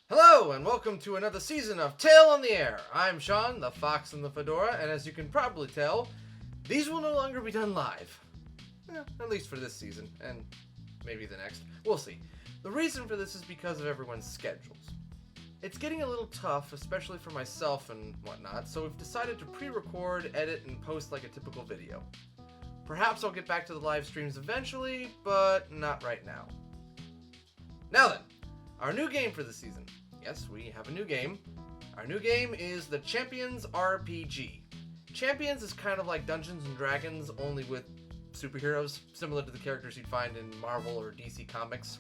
Hello, and welcome to another season of Tail on the Air. I'm Sean, the Fox in the Fedora, and as you can probably tell, these will no longer be done live. At least for this season, and maybe the next. We'll see. The reason for this is because of everyone's schedules. It's getting a little tough, especially for myself and whatnot, so we've decided to pre-record, edit, and post like a typical video. Perhaps I'll get back to the live streams eventually, but not right now. Now then, our new game for the season. Yes, we have a new game. Our new game is the Champions RPG. Champions is kind of like Dungeons and Dragons, only with superheroes, similar to the characters you'd find in Marvel or DC Comics.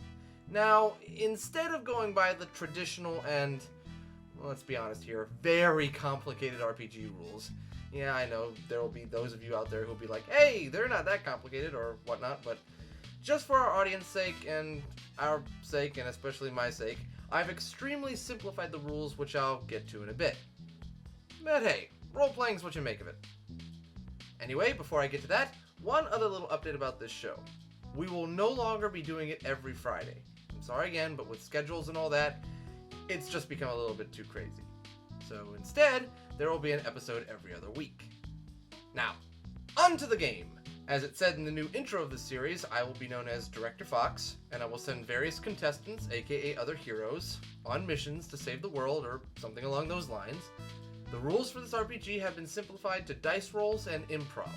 Now, instead of going by the traditional and, well, let's be honest here, very complicated RPG rules, yeah, I know there will be those of you out there who'll be like, hey, they're not that complicated or whatnot, but just for our audience sake and our sake, and especially my sake, I've extremely simplified the rules, which I'll get to in a bit. But hey, role-playing's what you make of it. Anyway, before I get to that, one other little update about this show. We will no longer be doing it every Friday. I'm sorry again, but with schedules and all that, it's just become a little bit too crazy. So instead, there will be an episode every other week. Now, on to the game. As it said in the new intro of this series, I will be known as Director Fox, and I will send various contestants, aka other heroes, on missions to save the world or something along those lines. The rules for this RPG have been simplified to dice rolls and improv.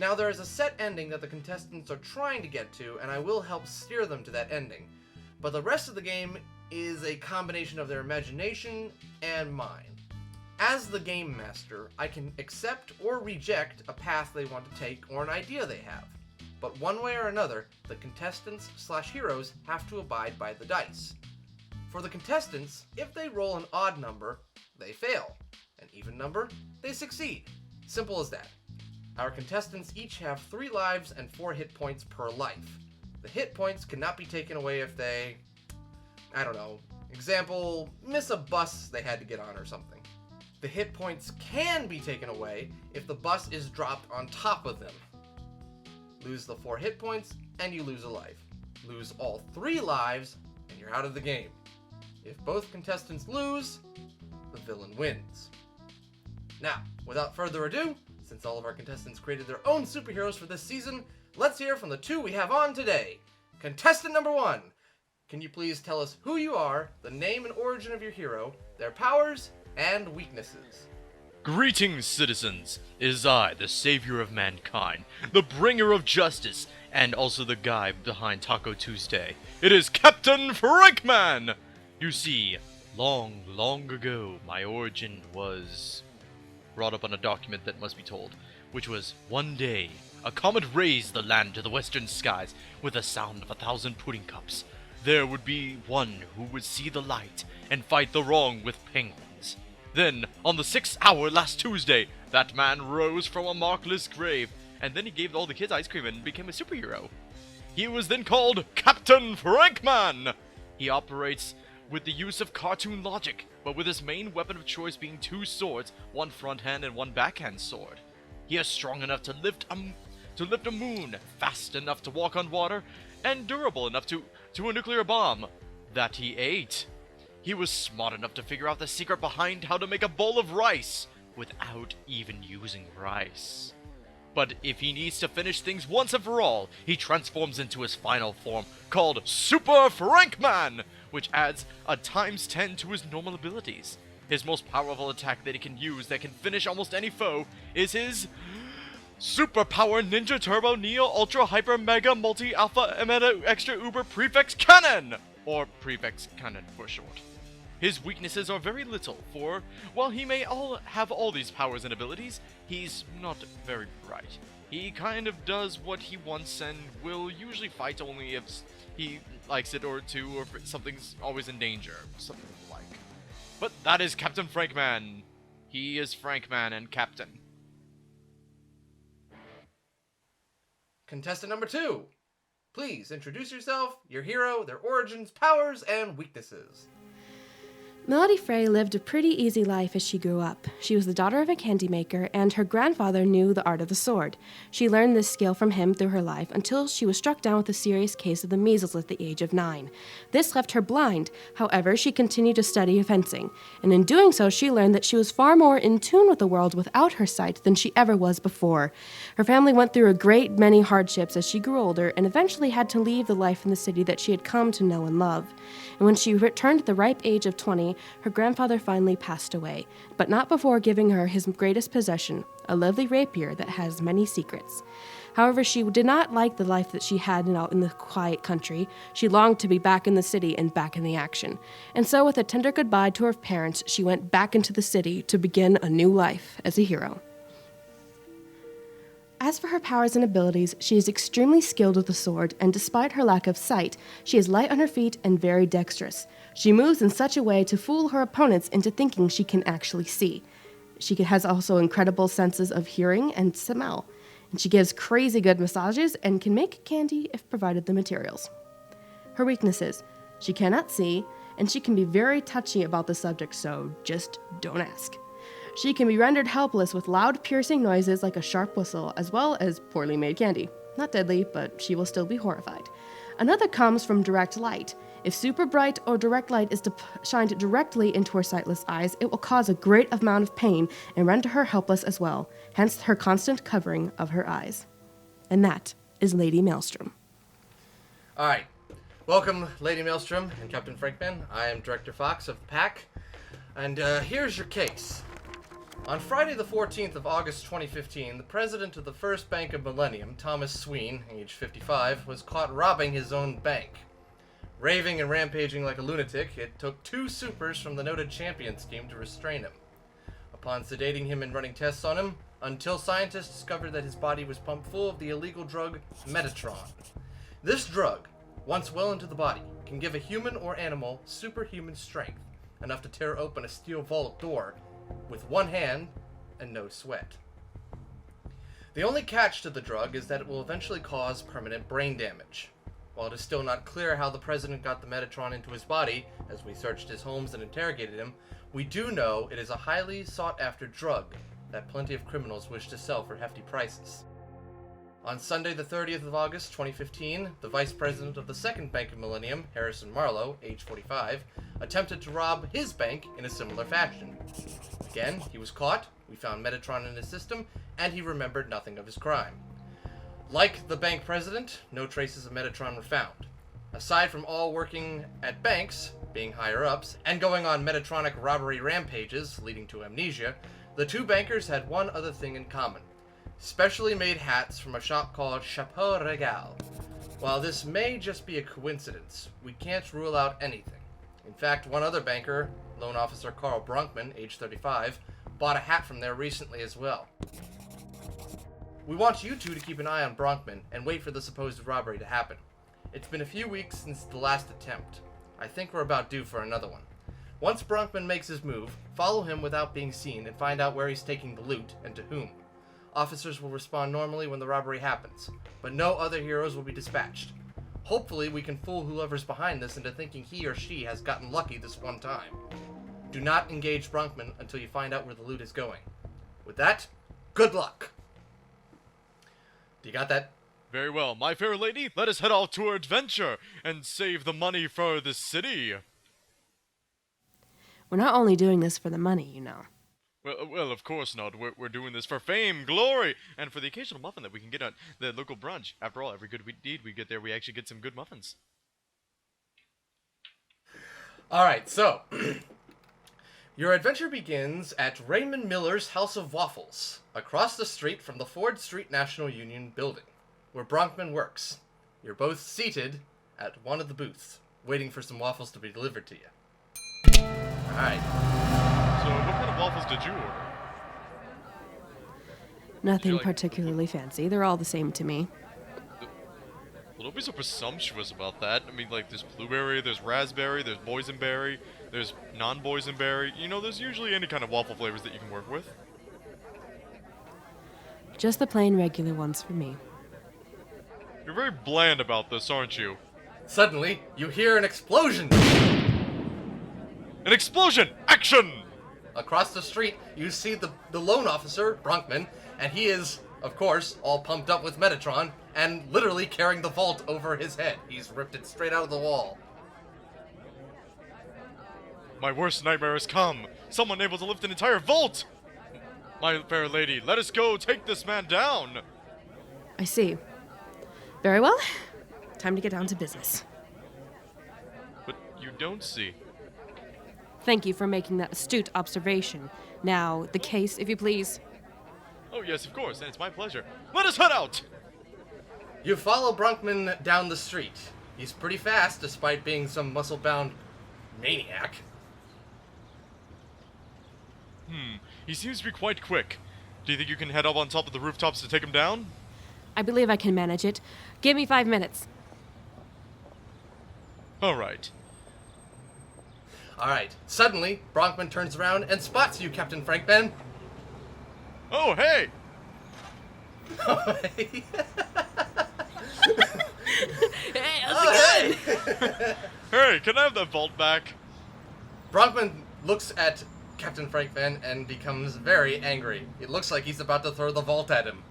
Now there is a set ending that the contestants are trying to get to, and I will help steer them to that ending. But the rest of the game is a combination of their imagination and mine. As the game master, I can accept or reject a path they want to take or an idea they have. But one way or another, the contestants/heroes have to abide by the dice. For the contestants, if they roll an odd number, they fail. An even number, they succeed. Simple as that. Our contestants each have 3 lives and 4 hit points per life. The hit points cannot be taken away if they, example, miss a bus they had to get on or something. The hit points can be taken away if the bus is dropped on top of them. Lose the 4 hit points, and you lose a life. Lose all 3 lives, and you're out of the game. If both contestants lose, the villain wins. Now, without further ado, since all of our contestants created their own superheroes for this season, let's hear from the 2 we have on today. Contestant number 1, can you please tell us who you are, the name and origin of your hero, their powers, and weaknesses? Greetings, citizens! It is I, the savior of mankind, the bringer of justice, and also the guy behind Taco Tuesday. It is Captain Frankman! You see, long, long ago, my origin was brought up on a document that must be told, which was, one day, a comet raised the land to the western skies with the sound of 1,000 pudding cups. There would be one who would see the light and fight the wrong with penguins. Then, on the 6th hour last Tuesday, that man rose from a markless grave, and then he gave all the kids ice cream and became a superhero. He was then called Captain Frankman! He operates with the use of cartoon logic, but with his main weapon of choice being 2 swords, one front hand and one backhand sword. He is strong enough to lift a moon, fast enough to walk on water, and durable enough to a nuclear bomb that he ate. He was smart enough to figure out the secret behind how to make a bowl of rice without even using rice. But if he needs to finish things once and for all, he transforms into his final form, called Super Frankman, which adds a ×10 to his normal abilities. His most powerful attack that he can use that can finish almost any foe is his Superpower Ninja Turbo Neo Ultra Hyper Mega Multi Alpha Meta Extra Uber Prefix Cannon! Or Prefix Cannon for short. His weaknesses are very little, for while he may have all these powers and abilities, he's not very bright. He kind of does what he wants and will usually fight only if he likes it or if something's always in danger, something like. But that is Captain Frankman. He is Frankman and Captain. Contestant number 2, please introduce yourself, your hero, their origins, powers, and weaknesses. Melody Frey lived a pretty easy life as she grew up. She was the daughter of a candy maker, and her grandfather knew the art of the sword. She learned this skill from him through her life until she was struck down with a serious case of the measles at the age of 9. This left her blind. However, she continued to study fencing, and in doing so, she learned that she was far more in tune with the world without her sight than she ever was before. Her family went through a great many hardships as she grew older and eventually had to leave the life in the city that she had come to know and love. And when she returned at the ripe age of 20, her grandfather finally passed away, but not before giving her his greatest possession, a lovely rapier that has many secrets. However, she did not like the life that she had out in the quiet country. She longed to be back in the city and back in the action. And so, with a tender goodbye to her parents, she went back into the city to begin a new life as a hero. As for her powers and abilities, she is extremely skilled with the sword, and despite her lack of sight, she is light on her feet and very dexterous. She moves in such a way to fool her opponents into thinking she can actually see. She has also incredible senses of hearing and smell, and she gives crazy good massages and can make candy if provided the materials. Her weaknesses: she cannot see, and she can be very touchy about the subject, so just don't ask. She can be rendered helpless with loud, piercing noises like a sharp whistle, as well as poorly made candy. Not deadly, but she will still be horrified. Another comes from direct light. If super bright or direct light is shined directly into her sightless eyes, it will cause a great amount of pain and render her helpless as well, hence her constant covering of her eyes. And that is Lady Maelstrom. All right. Welcome, Lady Maelstrom and Captain Frankman. I am Director Fox of the Pack, and here's your case. On Friday the 14th of August 2015, the president of the First Bank of Millennium, Thomas Sween, age 55, was caught robbing his own bank. Raving and rampaging like a lunatic, it took 2 supers from the noted champion scheme to restrain him. Upon sedating him and running tests on him, until scientists discovered that his body was pumped full of the illegal drug Metatron. This drug, once well into the body, can give a human or animal superhuman strength, enough to tear open a steel vault door with one hand and no sweat. The only catch to the drug is that it will eventually cause permanent brain damage. While it is still not clear how the president got the Metatron into his body, as we searched his homes and interrogated him, we do know it is a highly sought-after drug that plenty of criminals wish to sell for hefty prices. On Sunday the 30th of August 2015, the vice president of the Second Bank of Millennium, Harrison Marlowe, age 45, attempted to rob his bank in a similar fashion. Again, he was caught, we found Metatron in his system, and he remembered nothing of his crime. Like the bank president, no traces of Metatron were found. Aside from all working at banks, being higher-ups, and going on Metatronic robbery rampages, leading to amnesia, the 2 bankers had one other thing in common: specially made hats from a shop called Chapeau Regal. While this may just be a coincidence, we can't rule out anything. In fact, one other banker, loan officer Carl Bronkman, age 35, bought a hat from there recently as well. We want you 2 to keep an eye on Bronkman and wait for the supposed robbery to happen. It's been a few weeks since the last attempt. I think we're about due for another one. Once Bronkman makes his move, follow him without being seen and find out where he's taking the loot and to whom. Officers will respond normally when the robbery happens, but no other heroes will be dispatched. Hopefully we can fool whoever's behind this into thinking he or she has gotten lucky this one time. Do not engage Bronkman until you find out where the loot is going. With that, good luck! Do you got that? Very well, my fair lady, let us head off to our adventure and save the money for the city. We're not only doing this for the money, you know. Well, of course not. We're doing this for fame, glory, and for the occasional muffin that we can get at the local brunch. After all, every good deed we get there, we actually get some good muffins. Alright, so, your adventure begins at Raymond Miller's House of Waffles, across the street from the Ford Street National Union building, where Bronkman works. You're both seated at one of the booths, waiting for some waffles to be delivered to you. Alright. So, what kind of waffles did you order? Nothing particularly fancy. They're all the same to me. Well, don't be so presumptuous about that. I mean, like, there's blueberry, there's raspberry, there's boysenberry, there's non-boysenberry. You know, there's usually any kind of waffle flavors that you can work with. Just the plain regular ones for me. You're very bland about this, aren't you? Suddenly, you hear an explosion! An An explosion! Action! Across the street, you see the loan officer, Bronkman, and he is, of course, all pumped up with Metatron, and literally carrying the vault over his head. He's ripped it straight out of the wall. My worst nightmare has come. Someone able to lift an entire vault! My fair lady, let us go take this man down! I see. Very well. Time to get down to business. But you don't see. Thank you for making that astute observation. Now, the case, if you please. Oh yes, of course, and it's my pleasure. Let us head out! You follow Bronkman down the street. He's pretty fast, despite being some muscle-bound maniac. He seems to be quite quick. Do you think you can head up on top of the rooftops to take him down? I believe I can manage it. Give me 5 minutes. Alright. Alright, suddenly, Bronkman turns around and spots you, Captain Frankman. Oh, hey! Hey, how's it going? Hey, can I have that vault back? Bronkman looks at Captain Frankman and becomes very angry. It looks like he's about to throw the vault at him.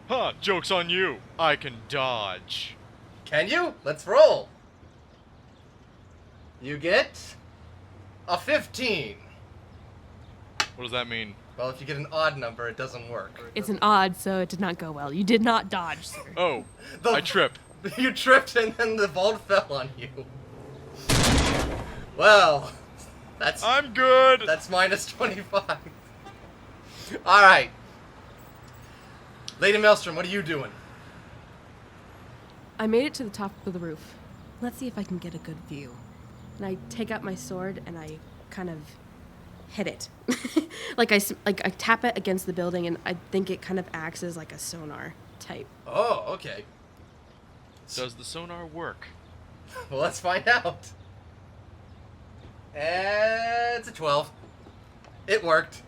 Huh, joke's on you. I can dodge. Can you? Let's roll. You get a 15. What does that mean? Well, if you get an odd number, it doesn't work. It's an odd, so it did not go well. You did not dodge, sir. Oh, The- I trip. You tripped and then the vault fell on you. Well, I'm good! that's minus 25. Alright. Lady Maelstrom, what are you doing? I made it to the top of the roof. Let's see if I can get a good view. And I take out my sword and I kind of hit it. like I tap it against the building, and I think it kind of acts as like a sonar type. Oh, okay. Does the sonar work? Well, let's find out. It's a 12. It worked.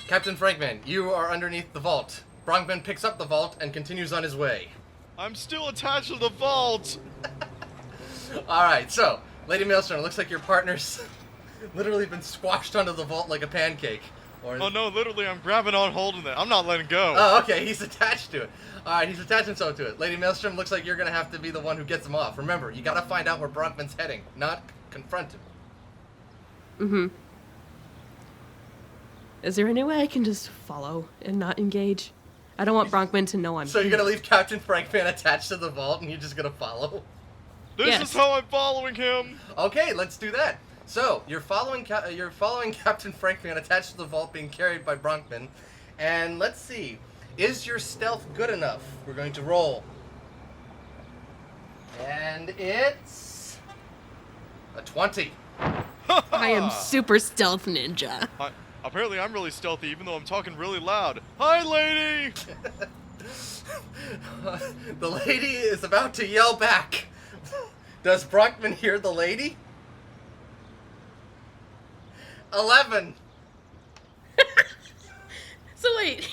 Captain Frankman, you are underneath the vault. Bronkman picks up the vault and continues on his way. I'm still attached to the vault! Alright, so, Lady Maelstrom, it looks like your partner's literally been squashed under the vault like a pancake. Or... Oh no, literally, I'm grabbing on holding it. I'm not letting go. Oh, okay, he's attached to it. Alright, he's attached himself to it. Lady Maelstrom, looks like you're gonna have to be the one who gets him off. Remember, you gotta find out where Bronkman's heading, not confront him. Mm-hmm. Is there any way I can just follow and not engage? I don't want Bronkman to know I'm So you're gonna leave Captain Frankman attached to the vault and you're just gonna follow? This Yes. is how I'm following him! Okay, let's do that. So, you're following Captain Frankman attached to the vault being carried by Bronkman. And let's see. Is your stealth good enough? We're going to roll. And it's a 20. I am super stealth ninja. Apparently I'm really stealthy even though I'm talking really loud. Hi, lady! The lady is about to yell back. Does Bronkman hear the lady? 11. So wait,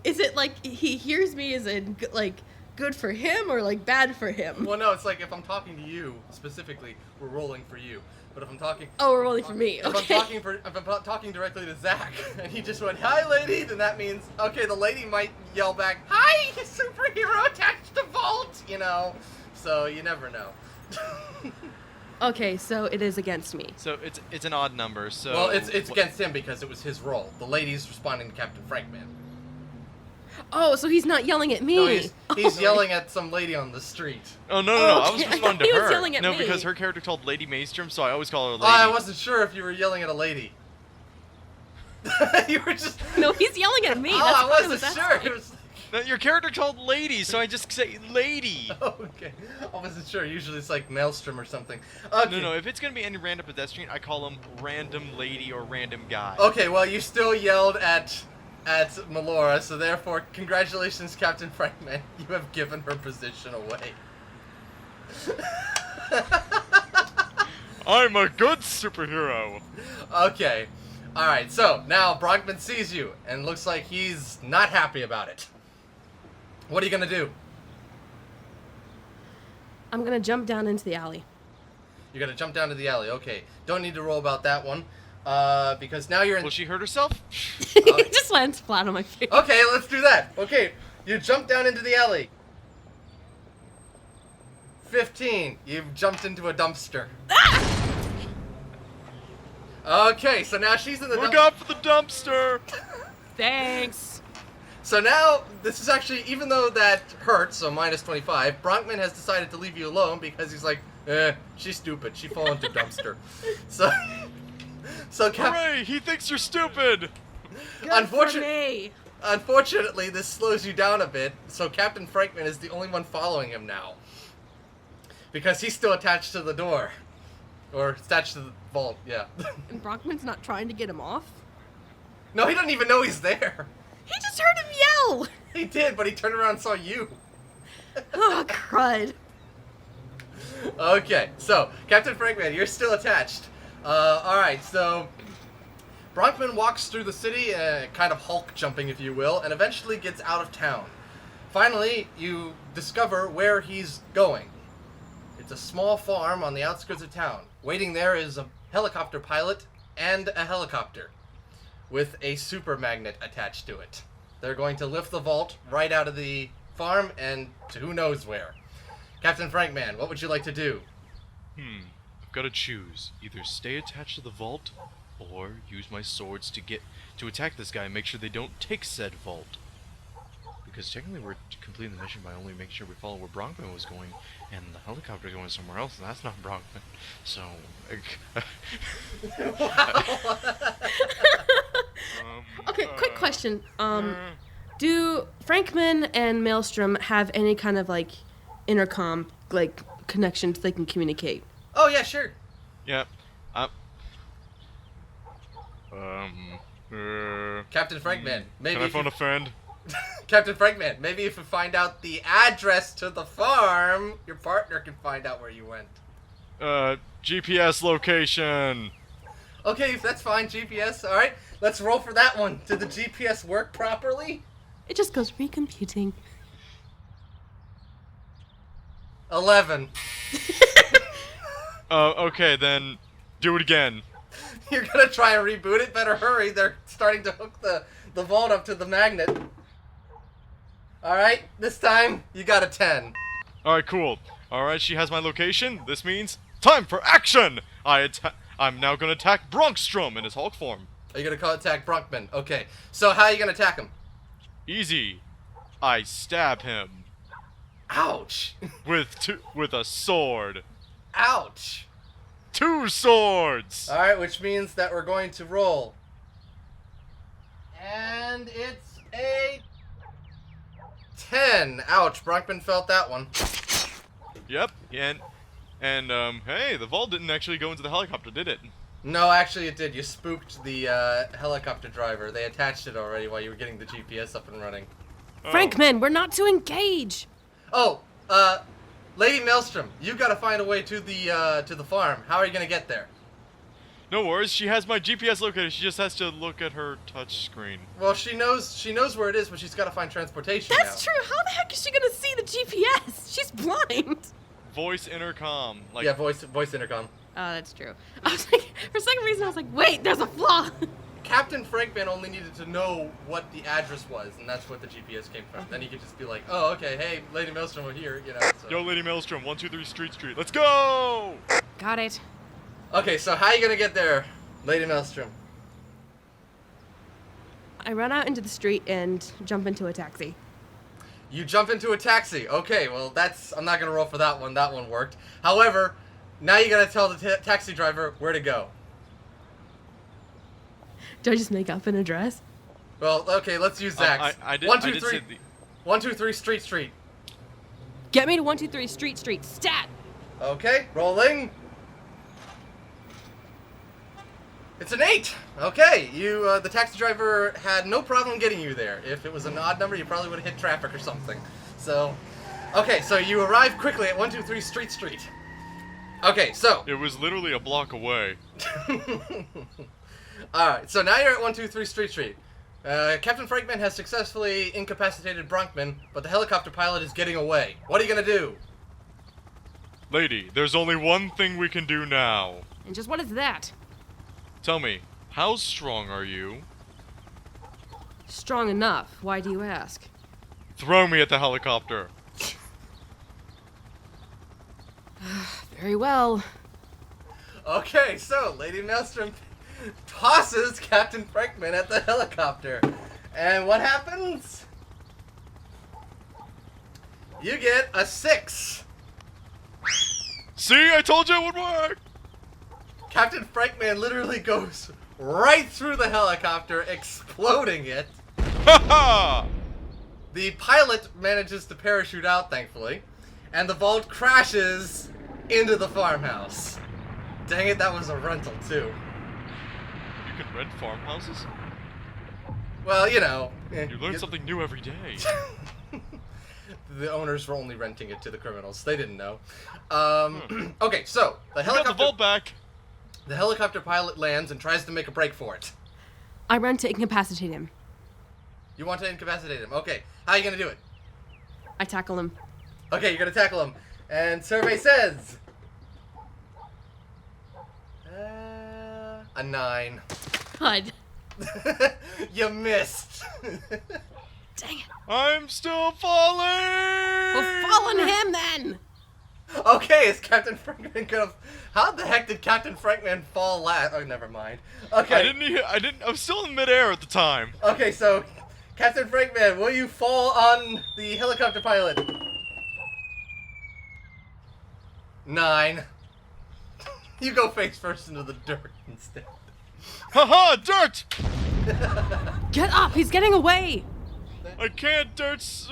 is it like he hears me as in like good for him or like bad for him? Well, no, it's like if I'm talking to you specifically, we're rolling for you. But if I'm talking, Oh, we're rolling for me. if Okay. I'm talking directly to Zach, and he just went, "Hi, lady," then that means okay. The lady might yell back, "Hi, superhero attached to vault," you know. So you never know. Okay, so it is against me. So it's an odd number, so... Well, it's against him because it was his role. The lady's responding to Captain Frankman. Oh, so he's not yelling at me. No, he's yelling at some lady on the street. Oh, no, I was Okay, I responding thought he to was her. yelling at no, me. because her character called Lady Maelstrom, so I always call her Lady. Oh, I wasn't sure if you were yelling at a lady. You were just. No, he's yelling at me. Oh, That's I what wasn't was sure. asking. It was. No, your character called Lady, so I just say Lady. Oh, okay. I wasn't sure. Usually it's like Maelstrom or something. Okay. No, if it's gonna be any random pedestrian, I call him random lady or random guy. Okay, well, you still yelled at Melora, so therefore, congratulations, Captain Frankman. You have given her position away. I'm a good superhero. Okay. Alright, so now Bronkman sees you, and looks like he's not happy about it. What are you gonna do? I'm gonna jump down into the alley. You gotta jump down to the alley. Okay, don't need to roll about that one. Because now you're in... Will she hurt herself? It just lands flat on my face. Okay, let's do that. Okay, you jump down into the alley. 15. You've jumped into a dumpster. Okay, so now she's in the Look out for the dumpster! Thanks. So now, this is actually, even though that hurts, so minus 25, Bronkman has decided to leave you alone because he's like, she's stupid. She fell into dumpster. So Hooray! He thinks you're stupid! Unfortunately, this slows you down a bit, so Captain Frankman is the only one following him now. Because he's still attached to the door. Or attached to the vault, yeah. And Bronkman's not trying to get him off? No, he doesn't even know he's there. He just heard him yell! He did, but he turned around and saw you. Oh, crud. Okay, so, Captain Frankman, you're still attached. Alright, so... Bronkman walks through the city, kind of Hulk jumping, if you will, and eventually gets out of town. Finally, you discover where he's going. It's a small farm on the outskirts of town. Waiting there is a helicopter pilot and a helicopter with a super magnet attached to it. They're going to lift the vault right out of the farm and to who knows where. Captain Frankman, what would you like to do? I've got to choose. Either stay attached to the vault, or use my swords to attack this guy and make sure they don't take said vault. Because technically we're completing the mission by only making sure we follow where Bronkman was going, and the helicopter's going somewhere else, and that's not Bronkman. So... Okay, quick question. Do Frankman and Maelstrom have any kind of, like, intercom, like, connection so they can communicate? Oh, yeah, sure. Yeah. Captain Frankman, maybe... Can I phone a friend? Captain Frankman, maybe if you find out the address to the farm, your partner can find out where you went. GPS location. Okay, that's fine, GPS. Alright, let's roll for that one. Did the GPS work properly? It just goes recomputing. 11. Okay, then do it again. You're gonna try and reboot it? Better hurry, they're starting to hook the vault up to the magnet. Alright, this time, you got a 10. Alright, cool. Alright, she has my location. This means time for action! I'm now gonna attack Bronkstrom in his Hulk form. Are you gonna attack Bronkman? Okay, so how are you gonna attack him? Easy. I stab him. Ouch! with a sword. Ouch! 2 swords! Alright, which means that we're going to roll. And it's a 10. Ouch, Bronkman felt that one. Yep, and hey, the vault didn't actually go into the helicopter, did it? No, actually it did. You spooked the helicopter driver. They attached it already while you were getting the GPS up and running. Oh. Frankman, we're not to engage! Oh, Lady Maelstrom, you gotta find a way to the farm. How are you gonna get there? No worries, she has my GPS locator. She just has to look at her touch screen. Well, she knows where it is, but she's gotta find transportation That's now. true! How the heck is she gonna see the GPS? She's blind! Voice intercom. Like, Yeah, voice intercom. Oh, that's true. I was like, for some reason I was like, wait, there's a flaw! Captain Frankman only needed to know what the address was, and that's what the GPS came from. Then he could just be like, oh, okay, hey, Lady Maelstrom, we're here, you know. So. Yo, Lady Maelstrom, 123 Street. Let's go! Got it. Okay, so how are you gonna get there, Lady Maelstrom? I run out into the street and jump into a taxi. You jump into a taxi. Okay, well, I'm not gonna roll for that one. That one worked. However, now you gotta tell the taxi driver where to go. Do I just make up an address? Well, okay, let's use Zach's. I did 123 say the... 123 Street. Get me to 123 Street. Stat! Okay, rolling. It's an 8. Okay, the taxi driver had no problem getting you there. If it was an odd number, you probably would have hit traffic or something. So, okay, so you arrive quickly at 123 Street. Okay, so. It was literally a block away. Alright, so now you're at 123 Street. Captain Frankman has successfully incapacitated Bronkman, but the helicopter pilot is getting away. What are you gonna do? Lady, there's only one thing we can do now. And just what is that? Tell me, how strong are you? Strong enough. Why do you ask? Throw me at the helicopter. Very well. Okay, so Lady Maelstrom tosses Captain Frankman at the helicopter. And what happens? You get a 6. See, I told you it would work! Captain Frankman literally goes right through the helicopter, exploding it. Ha ha! The pilot manages to parachute out, thankfully, and the vault crashes into the farmhouse. Dang it, that was a rental, too. You can rent farmhouses? Well, you know. You learn something new every day. The owners were only renting it to the criminals. They didn't know. Okay, so the You got the vault helicopter, back. the helicopter pilot lands and tries to make a break for it. I run to incapacitate him. You want to incapacitate him? Okay, how are you gonna do it? I tackle him. Okay, you're gonna tackle him, and survey says a 9. God. You missed. Dang it. I'm still falling! Well, fall on him then! Okay, is Captain Frankman gonna? How the heck did Captain Frankman fall last? Oh, never mind. Okay. I was still in midair at the time. Okay, so Captain Frankman, will you fall on the helicopter pilot? 9. You go face first into the dirt instead. Haha, dirt! Get up! He's getting away! I can't, dirt is...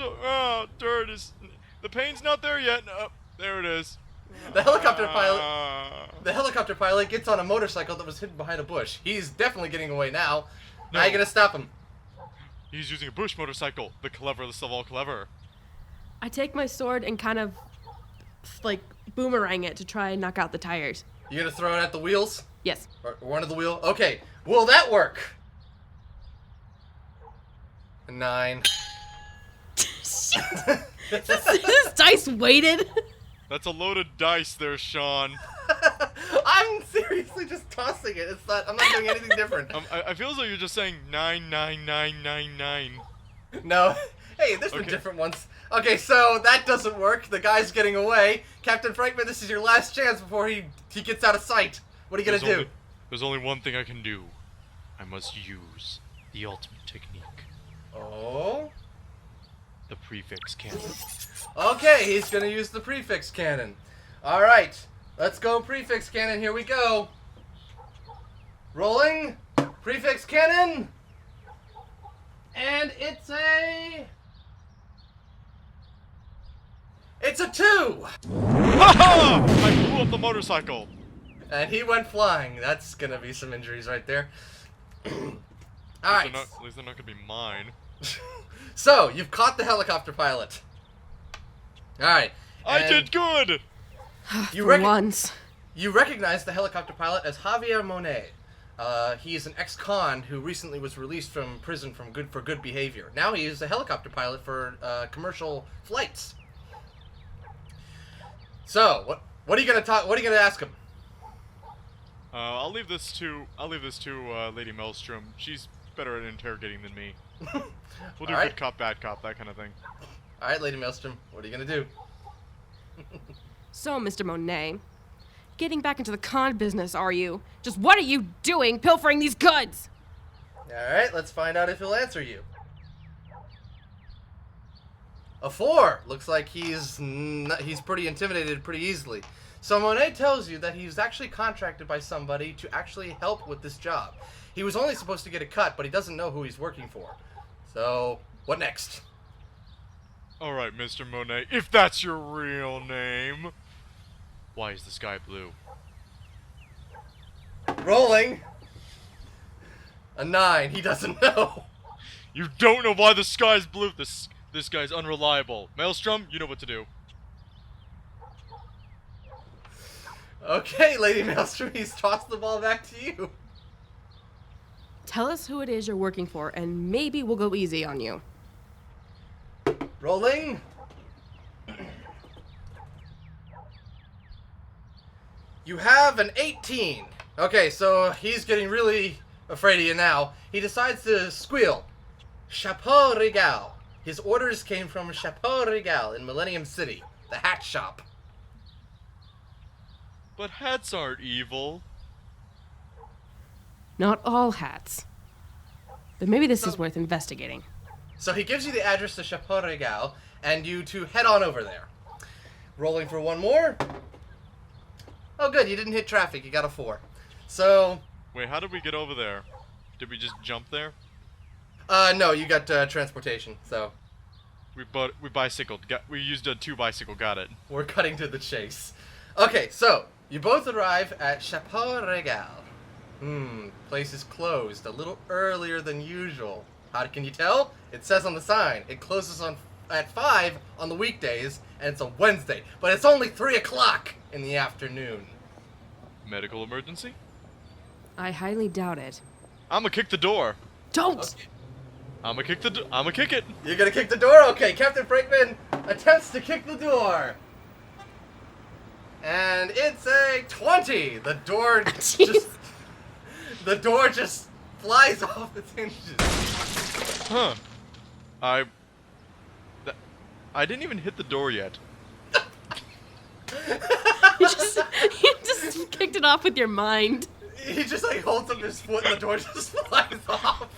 The pain's not there yet. Oh, there it is. The helicopter pilot gets on a motorcycle that was hidden behind a bush. He's definitely getting away now. No. How are you gonna stop him? He's using a bush motorcycle. The cleverest of all clever. I take my sword and kind of, like, boomerang it to try and knock out the tires. You gonna throw it at the wheels? Yes. Or one of the wheel? Okay. Will that work? A 9. This dice weighted? That's a loaded dice there, Sean. I'm seriously just tossing it. It's not. I'm not doing anything different. I feel as though you're just saying 99999. No. Hey, there's been Okay. different ones. Okay, so that doesn't work. The guy's getting away. Captain Frankman, this is your last chance before he gets out of sight. What are you gonna do? There's only one thing I can do. I must use the ultimate technique. Oh. The prefix cannon. Okay, he's gonna use the prefix cannon. All right, let's go prefix cannon. Here we go. Rolling. Prefix cannon. And it's a 2. Ha! I blew up the motorcycle. And he went flying. That's gonna be some injuries right there. All right. At least they're not gonna be mine. So you've caught the helicopter pilot. All right. I and did good. You For once. You recognize the helicopter pilot as Javier Monet. He is an ex-con who recently was released from prison for good behavior. Now he is a helicopter pilot for commercial flights. So what are you gonna talk? What are you gonna ask him? I'll leave this to Lady Maelstrom. She's better at interrogating than me. We'll do All right. good cop, bad cop, that kind of thing. All right, Lady Maelstrom, what are you gonna do? So, Mr. Monet, getting back into the con business, are you? Just what are you doing pilfering these goods? All right, let's find out if he'll answer you. A 4. Looks like he's pretty intimidated pretty easily. So Monet tells you that he's actually contracted by somebody to actually help with this job. He was only supposed to get a cut, but he doesn't know who he's working for. So, what next? Alright, Mr. Monet, if that's your real name. Why is the sky blue? Rolling. A 9. He doesn't know. You don't know why the sky's blue. This guy's unreliable. Maelstrom, you know what to do. Okay, Lady Maelstrom, he's tossed the ball back to you. Tell us who it is you're working for, and maybe we'll go easy on you. Rolling. You have an 18. Okay, so he's getting really afraid of you now. He decides to squeal. Chapeau Regal. His orders came from Chapeau Regal in Millennium City, the hat shop. But hats aren't evil. Not all hats. But maybe this is worth investigating. So he gives you the address to Chapeau Regal, and you two head on over there. Rolling for one more. Oh, good. You didn't hit traffic. You got a 4. So... Wait, how did we get over there? Did we just jump there? No, you got transportation, so... We bicycled. We used a 2 bicycle, got it. We're cutting to the chase. Okay, so, you both arrive at Chapeau Regal. Place is closed a little earlier than usual. How can you tell? It says on the sign. It closes at 5 on the weekdays, and it's a Wednesday. But it's only 3 o'clock in the afternoon. Medical emergency? I highly doubt it. I'ma kick the door. Don't! Okay. I'ma kick it. You're gonna kick the door? Okay, Captain Frankman attempts to kick the door. And it's a 20! The door just flies off its hinges. Huh. I didn't even hit the door yet. You just kicked it off with your mind. He just like holds up his foot and the door just flies off.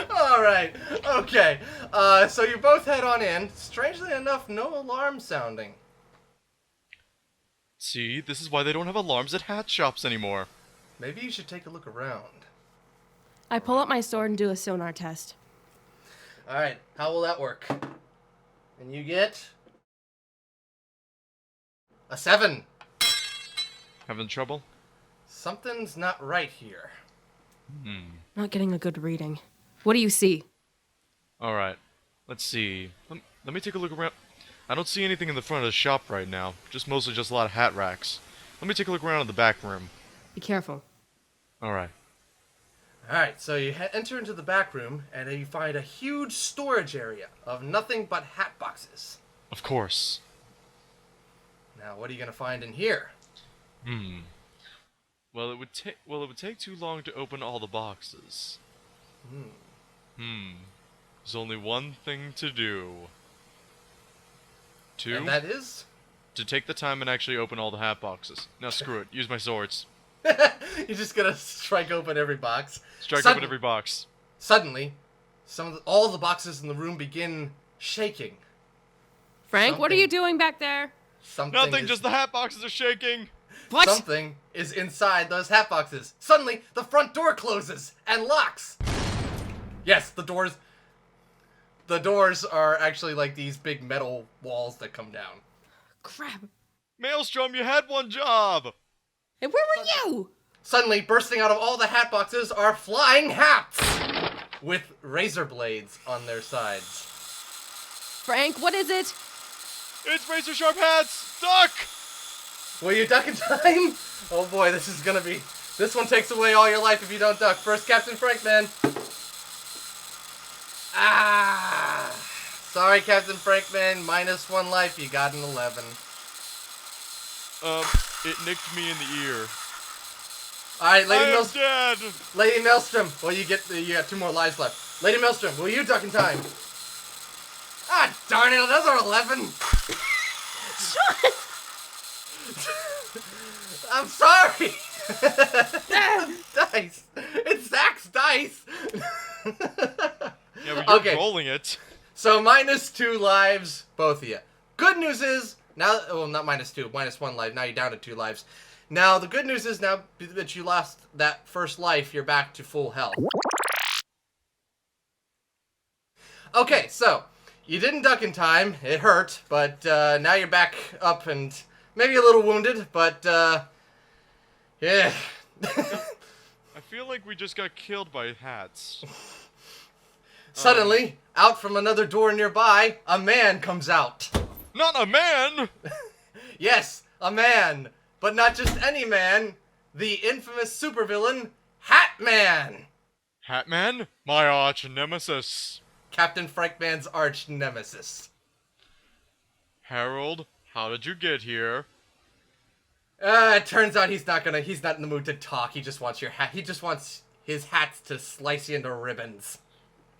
Alright, okay. So you both head on in. Strangely enough, no alarm sounding. See, this is why they don't have alarms at hat shops anymore. Maybe you should take a look around. I pull out my sword and do a sonar test. Alright, how will that work? And you get... a 7. Having trouble? Something's not right here. Not getting a good reading. What do you see? Alright, let's see. Let me take a look around. I don't see anything in the front of the shop right now. Mostly just a lot of hat racks. Let me take a look around in the back room. Be careful. Alright. Alright, so you enter into the back room, and you find a huge storage area of nothing but hat boxes. Of course. Now, what are you going to find in here? Well, it would take too long to open all the boxes. There's only one thing to do. And that is? To take the time and actually open all the hat boxes. Now screw it. Use my swords. You're just gonna strike open every box. Open every box. Suddenly, all the boxes in the room begin shaking. Frank, what are you doing back there? Nothing, just the hat boxes are shaking. What? Something is inside those hat boxes. Suddenly, the front door closes and locks. Yes, the doors are actually like these big metal walls that come down. Crap. Maelstrom, you had one job. And where were you? Suddenly, bursting out of all the hat boxes are flying hats with razor blades on their sides. Frank, what is it? It's razor sharp hats. Duck. Will you duck in time? Oh boy, this one takes away all your life if you don't duck. First, Captain Frankman. Ah! Sorry, Captain Frankman. -1 life. You got an 11. It nicked me in the ear. Alright, I'm dead. Lady Maelstrom. Well, you got 2 more lives left. Lady Maelstrom, will you duck in time? Ah, darn it, another 11. I'm sorry. Dice. It's Zach's dice. Yeah, but you're rolling it. So -2 lives, both of you. Good news is now, well, not -2, -1 life. Now you're down to 2 lives. Now the good news is now that you lost that first life, you're back to full health. Okay, so you didn't duck in time. It hurt, but now you're back up and maybe a little wounded, but yeah. I feel like we just got killed by hats. Suddenly, out from another door nearby, a man comes out. Not a man! Yes, a man. But not just any man. The infamous supervillain, Hat Man. Hat Man? My arch nemesis. Captain Frankman's arch nemesis. Harold, how did you get here? It turns out he's not in the mood to talk. He just wants your hat. He just wants his hats to slice you into ribbons.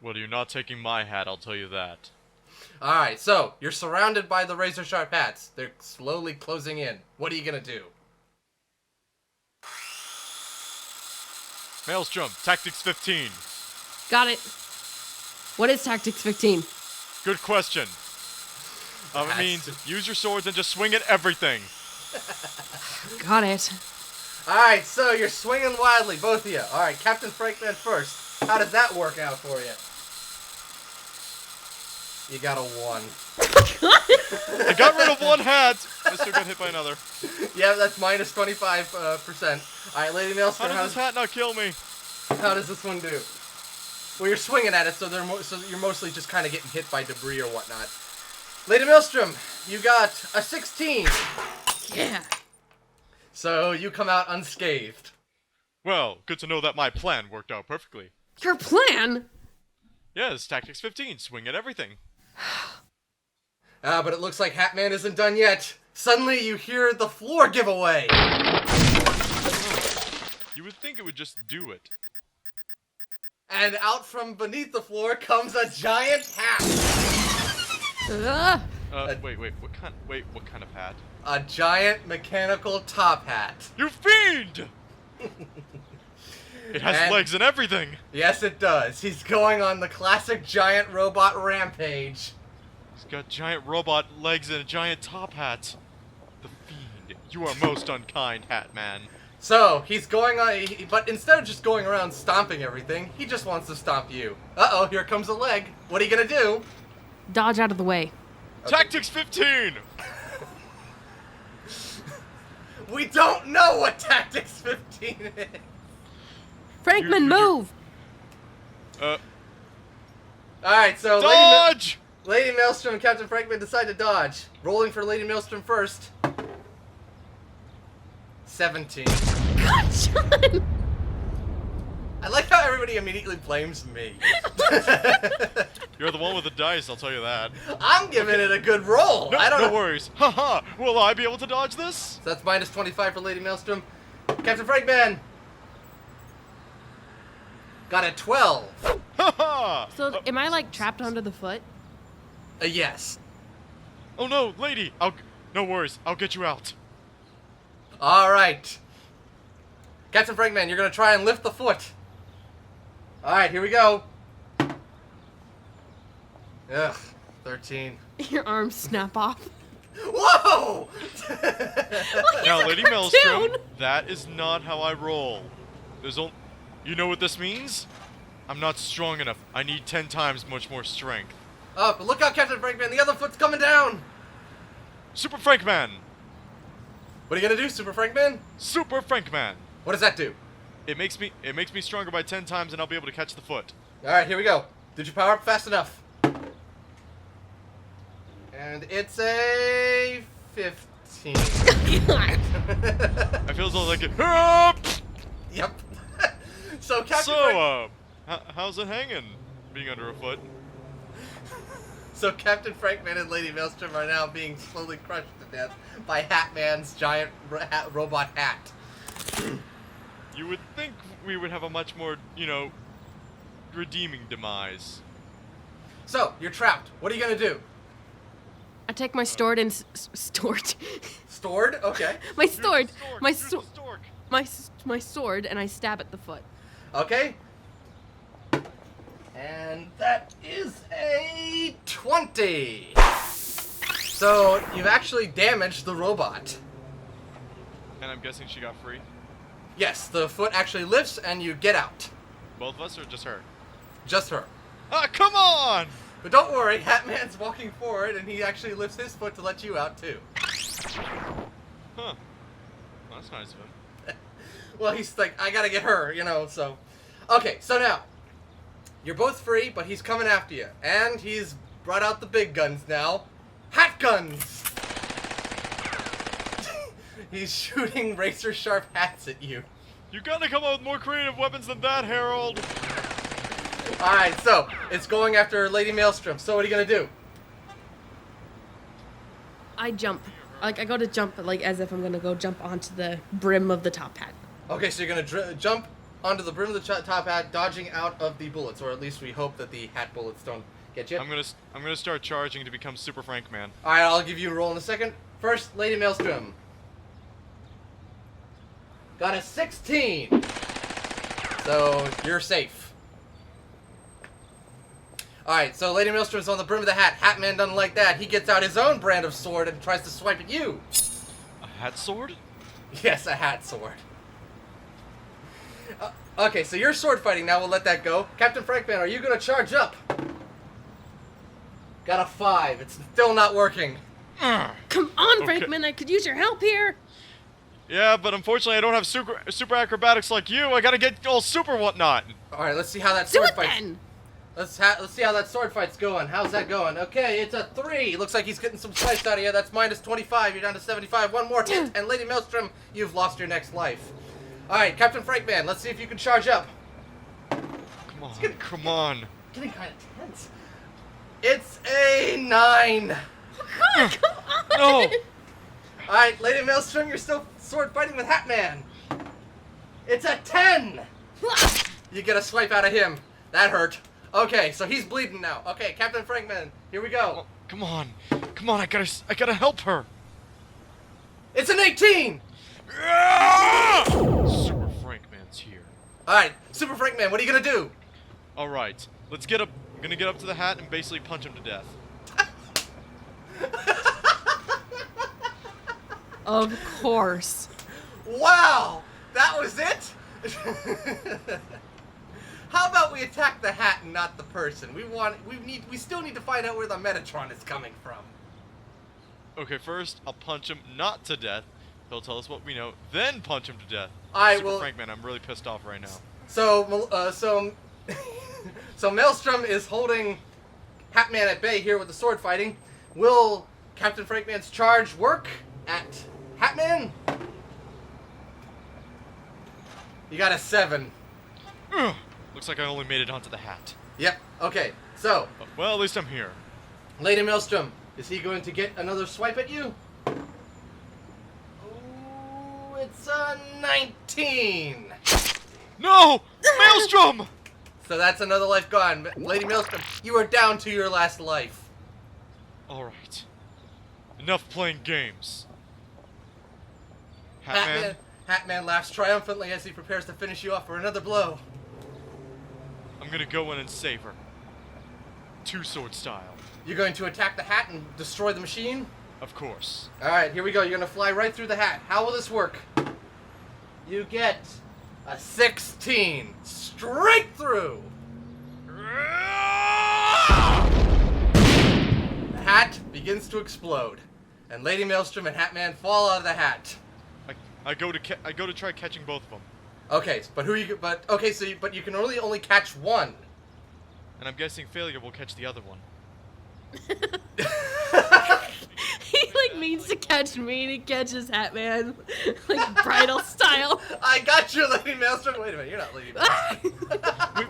Well, you're not taking my hat, I'll tell you that. Alright, so, you're surrounded by the razor sharp hats. They're slowly closing in. What are you gonna do? Maelstrom, Tactics 15. Got it. What is Tactics 15? Good question. It means use your swords and just swing at everything. Got it. Alright, so you're swinging wildly, both of you. Alright, Captain Frankman first. How does that work out for you? You got a 1. I got rid of one hat. I still got hit by another. Yeah, that's minus 25%. Alright, Lady Maelstrom, How does this hat not kill me? how does this one do? Well, you're swinging at it, so you're mostly just kind of getting hit by debris or whatnot. Lady Maelstrom, you got a 16. Yeah. So you come out unscathed. Well, good to know that my plan worked out perfectly. Your plan? Yes, Tactics 15, swing at everything. But it looks like Hatman isn't done yet. Suddenly you hear the floor give away. You would think it would just do it. And out from beneath the floor comes a giant hat. Wait, what kind of hat? A giant mechanical top hat. You fiend! It has And- legs and everything! Yes, it does. He's going on the classic giant robot rampage. He's got giant robot legs and a giant top hat. The fiend. You are most unkind, Hat Man. So, he's going on, but instead of just going around stomping everything, he just wants to stomp you. Uh-oh, here comes a leg. What are you gonna do? Dodge out of the way. Okay. Tactics 15! We don't know what Tactics 15 is. Frankman, You- move! Alright, so Dodge! Lady Maelstrom and Captain Frankman decide to dodge. Rolling for Lady Maelstrom first. 17. God, John! I like how everybody immediately blames me. You're the one with the dice, I'll tell you that. I'm giving it a good roll. No, I don't no know. worries. Haha, will I be able to dodge this? So that's minus 25 for Lady Maelstrom. Captain Frankman got a 12. Haha! So, am I, like, trapped under the foot? A yes. Oh no, lady! No worries, I'll get you out. Alright. Captain Frankman, you're gonna try and lift the foot. Alright, here we go. Ugh, 13. Your arms snap off. Whoa! Now, a Lady cartoon. Maelstrom, that is not how I roll. You know what this means? I'm not strong enough. I need 10 times much more strength. Oh, but look out, Captain Frankman, the other foot's coming down! Super Frankman! What are you gonna do, Super Frankman? Super Frankman! What does that do? It makes me stronger by 10 times and I'll be able to catch the foot. Alright, here we go. Did you power up fast enough? And it's a 15. God. I feel as though like it. Hup! Yep. So, Captain So, how's it hanging? Being under a foot. So Captain Frankman and Lady Maelstrom are now being slowly crushed to death by Hatman's giant robot hat. You would think we would have a much more, redeeming demise. So, you're trapped. What are you gonna do? I take my sword and stored. Stored? Okay. My sword. My Use the sword. stork. My sword, and I stab at the foot. Okay. And that is a 20. So, you've actually damaged the robot. And I'm guessing she got free. Yes, the foot actually lifts and you get out. Both of us or just her? Just her. Ah, come on! But don't worry, Hatman's walking forward and he actually lifts his foot to let you out too. Huh. Well, that's nice of him. Well, he's like, I gotta get her, so. Okay, so now, you're both free, but he's coming after you. And he's brought out the big guns now. Hat guns! He's shooting razor sharp hats at you. You gotta come up with more creative weapons than that, Harold! Alright, so, it's going after Lady Maelstrom. So what are you gonna do? I jump. Like, I go to jump, like, as if I'm gonna go jump onto the brim of the top hat. Okay, so you're gonna jump onto the brim of the top hat, dodging out of the bullets, or at least we hope that the hat bullets don't get you. I'm gonna start charging to become Super Frank Man. All right, I'll give you a roll in a second. First, Lady Maelstrom. Got a 16. So you're safe. All right, so Lady Maelstrom's on the brim of the hat. Hatman doesn't like that. He gets out his own brand of sword and tries to swipe at you. A hat sword? Yes, a hat sword. Okay, so you're sword fighting now. We'll let that go. Captain Frankman, are you going to charge up? Got a 5. It's still not working. Come on, Frankman, I could use your help here. Yeah, but unfortunately I don't have super acrobatics like you. I gotta get all super whatnot. All right, let's see how that Do sword it fight. then. Let's see how that sword fight's going. How's that going? Okay, it's a 3. Looks like he's getting some swipes out of you. That's minus 25. You're down to 75. One more hit, and Lady Maelstrom, you've lost your next life. All right, Captain Frankman, let's see if you can charge up. Come on, come on. Getting kind of tense. It's a 9. Come on. No. All right, Lady Maelstrom, you're still sword fighting with Hatman. It's a 10. You get a swipe out of him. That hurt. Okay, so he's bleeding now. Okay, Captain Frankman, here we go. Oh, come on, I gotta help her. It's an 18. Super Frank Man's here. All right, Super Frankman, what are you gonna do? All right, let's get up. I'm gonna get up to the hat and basically punch him to death. Of course. Wow, that was it? How about we attack the hat and not the person? We still need to find out where the Metatron is coming from. Okay, first I'll punch him not to death. He'll tell us what we know, then punch him to death. Super Frank Man, I'm really pissed off right now. So Maelstrom is holding Hatman at bay here with the sword fighting. Will Captain Frankman's charge work at Hatman? You got a 7. Looks like I only made it onto the hat. Yep. Okay. So, Well, at least I'm here. Lady Maelstrom, is he going to get another swipe at you? Ooh, it's a 19. No! Maelstrom! So that's another life gone. Lady Maelstrom, you are down to your last life. Alright. Enough playing games. Hatman? Hatman laughs triumphantly as he prepares to finish you off for another blow. I'm gonna go in and save her. Two-sword style. You're going to attack the hat and destroy the machine? Of course. Alright, here we go. You're going to fly right through the hat. How will this work? You get a 16. Straight through! The hat begins to explode. And Lady Maelstrom and Hatman fall out of the hat. I go to try catching both of them. Okay, but you can only catch one. And I'm guessing failure will catch the other one. He, like, means to catch me and he catches Hatman. Like, bridal style. I got you, Lady Maelstrom. Wait a minute, you're not Lady Maelstrom.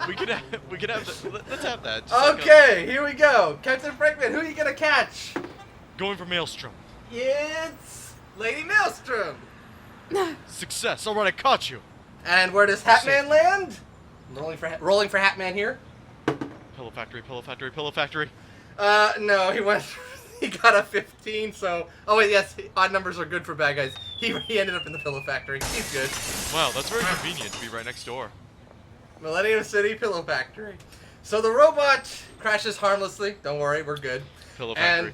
we could have that. Let's have that. Okay, here we go. Captain Frankman, who are you gonna catch? Going for Maelstrom. It's Lady Maelstrom. Success. Alright, I caught you. And where does Hatman land? Rolling for Hatman here. Pillow factory, pillow factory, pillow factory. No, he got a 15, so... Oh, wait, yes, odd numbers are good for bad guys. He ended up in the pillow factory. He's good. Wow, that's very convenient to be right next door. Millennium City Pillow Factory. So the robot crashes harmlessly. Don't worry, we're good. Pillow factory.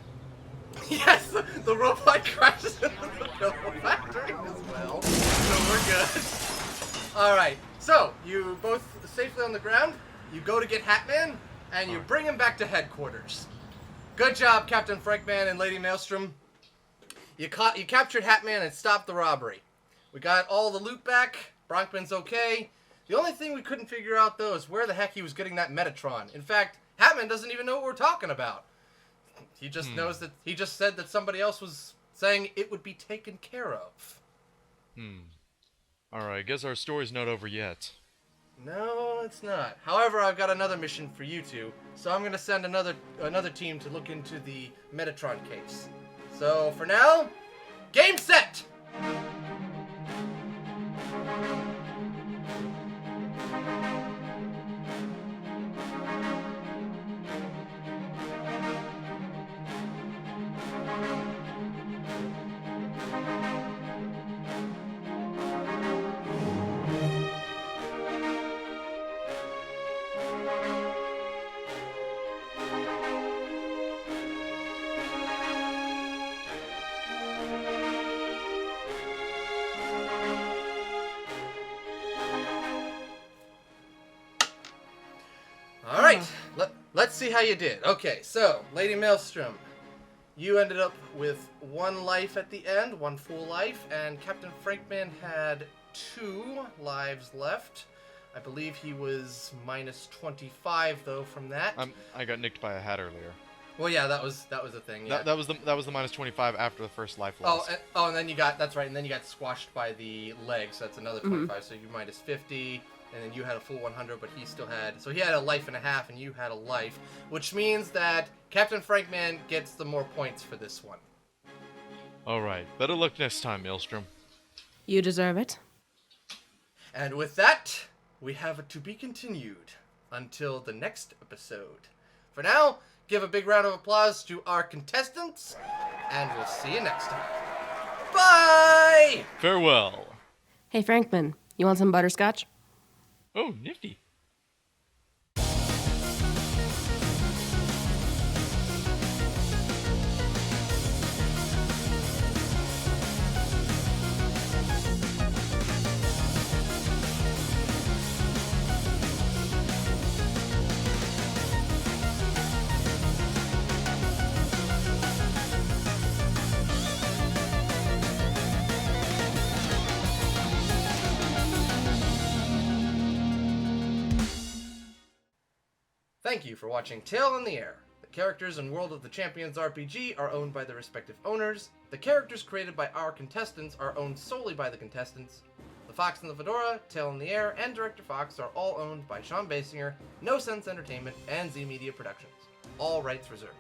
And yes, the robot crashes into the pillow factory as well. So we're good. Alright, so you both safely on the ground. You go to get Hatman, and you bring him back to headquarters. Good job, Captain Frankman and Lady Maelstrom. You captured Hatman and stopped the robbery. We got all the loot back. Bronkman's okay. The only thing we couldn't figure out, though, is where the heck he was getting that Metatron. In fact, Hatman doesn't even know what we're talking about. He just knows that he just said that somebody else was saying it would be taken care of. Alright, I guess our story's not over yet. No, it's not. However, I've got another mission for you two, so I'm going to send another team to look into the Metatron case. So, for now, Game set! Alright, let's see how you did. Okay, so, Lady Maelstrom, you ended up with 1 life at the end, 1 full life, and Captain Frankman had 2 lives left. I believe he was minus 25 though from that. I got nicked by a hat earlier. Well, yeah, that was a thing. Yeah. That was the minus 25 after the first life loss. And then you got, that's right, and then you got squashed by the leg, so that's another 25. So you're minus 50. And then you had a full 100, but he still had... So he had a life and a half, and you had a life. Which means that Captain Frankman gets the more points for this one. Alright, better luck next time, Maelstrom. You deserve it. And with that, we have it to be continued until the next episode. For now, give a big round of applause to our contestants, and we'll see you next time. Bye! Farewell. Hey, Frankman, you want some butterscotch? Oh, nifty. Thank you for watching Tale in the Air. The characters in World of the Champions RPG are owned by their respective owners. The characters created by our contestants are owned solely by the contestants. The Fox and the Fedora, Tale in the Air, and Director Fox are all owned by Sean Basinger, No Sense Entertainment, and Z Media Productions. All rights reserved.